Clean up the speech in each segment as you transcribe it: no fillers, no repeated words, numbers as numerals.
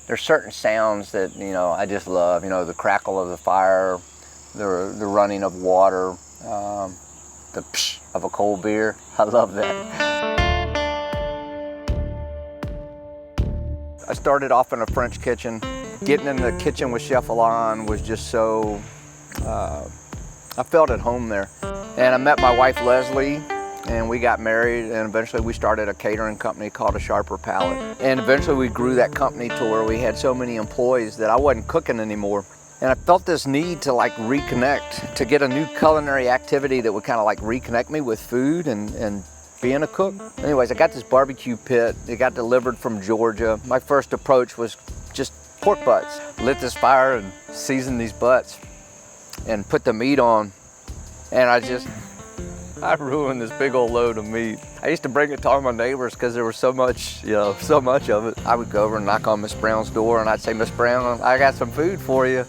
There's certain sounds that, you know, I just love. You know, the crackle of the fire, the running of water, the psh of a cold beer. I love that. I started off in a French kitchen. Getting in the kitchen with Chef Alon was just so, I felt at home there. And I met my wife, Leslie, and we got married, and eventually we started a catering company called A Sharper Palate. And eventually we grew that company to where we had so many employees that I wasn't cooking anymore. And I felt this need to like reconnect, to get a new culinary activity that would kind of like reconnect me with food and being a cook. Anyways, I got this barbecue pit. It got delivered from Georgia. My first approach was just pork butts. Lit this fire and seasoned these butts and put the meat on. And I ruined this big old load of meat. I used to bring it to all my neighbors because there was so much, you know, so much of it. I would go over and knock on Miss Brown's door and I'd say, Miss Brown, I got some food for you.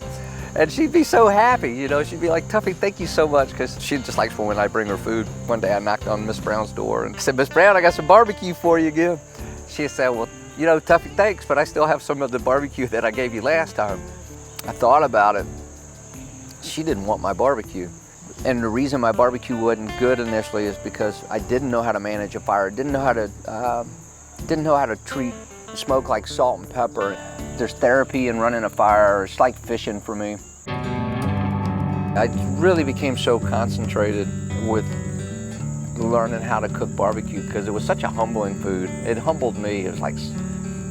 And she'd be so happy, you know, she'd be like, Tuffy, thank you so much, because she just likes when I bring her food. One day I knocked on Miss Brown's door and said, Miss Brown, I got some barbecue for you again. She said, well, you know, Tuffy, thanks, but I still have some of the barbecue that I gave you last time. I thought about it. She didn't want my barbecue. And the reason my barbecue wasn't good initially is because I didn't know how to manage a fire, didn't know how to treat smoke like salt and pepper. There's therapy in running a fire. It's like fishing for me. I really became so concentrated with learning how to cook barbecue because it was such a humbling food. It humbled me. It was like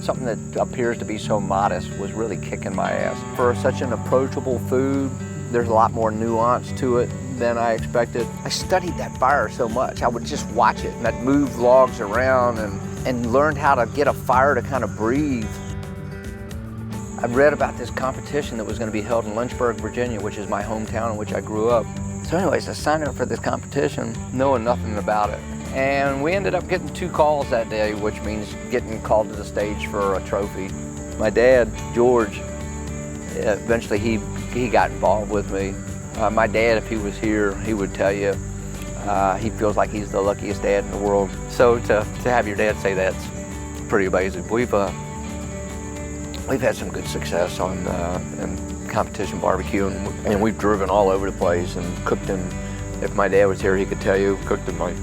something that appears to be so modest was really kicking my ass. For such an approachable food, there's a lot more nuance to it than I expected. I studied that fire so much. I would just watch it and I'd move logs around and learned how to get a fire to kind of breathe. I read about this competition that was going to be held in Lynchburg, Virginia, which is my hometown in which I grew up. So anyways, I signed up for this competition knowing nothing about it. And we ended up getting 2 calls that day, which means getting called to the stage for a trophy. My dad, George, eventually he got involved with me. My dad, if he was here, he would tell you he feels like he's the luckiest dad in the world. So to have your dad say that's pretty amazing. We've had some good success on in competition barbecue, and we've driven all over the place and cooked in. If my dad was here, he could tell you, cooked in like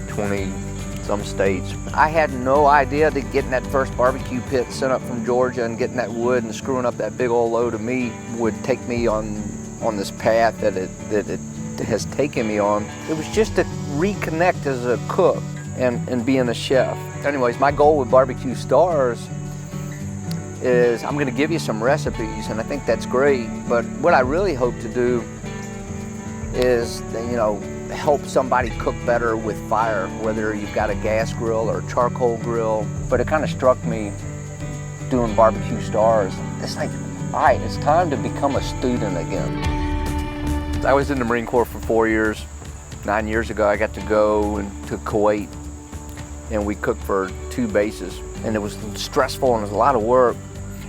20-some states. I had no idea that getting that first barbecue pit sent up from Georgia and getting that wood and screwing up that big old load of meat would take me on this path that it has taken me on. It was just to reconnect as a cook and being a chef. Anyways, my goal with BBQ Stars is I'm going to give you some recipes, and I think that's great, but what I really hope to do is, you know, help somebody cook better with fire, whether you've got a gas grill or a charcoal grill. But it kind of struck me doing BBQ Stars. It's like, all right, it's time to become a student again. I was in the Marine Corps for 4 years. 9 years ago, I got to go to Kuwait, and we cooked for 2 bases. And it was stressful and it was a lot of work.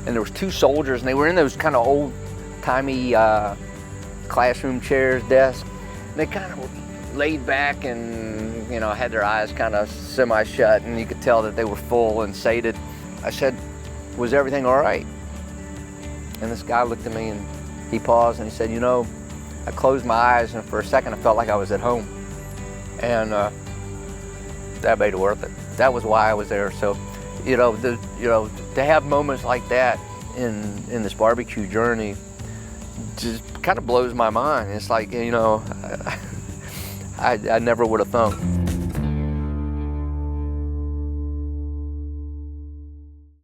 And there was 2 soldiers, and they were in those kind of old-timey classroom chairs, desks. And they kind of laid back and, you know, had their eyes kind of semi-shut, and you could tell that they were full and sated. I said, was everything all right? And this guy looked at me and he paused and he said, you know, I closed my eyes and for a second I felt like I was at home. And that made it worth it. That was why I was there. So, you know, to have moments like that in this barbecue journey just kind of blows my mind. It's like, you know, I never would have thought.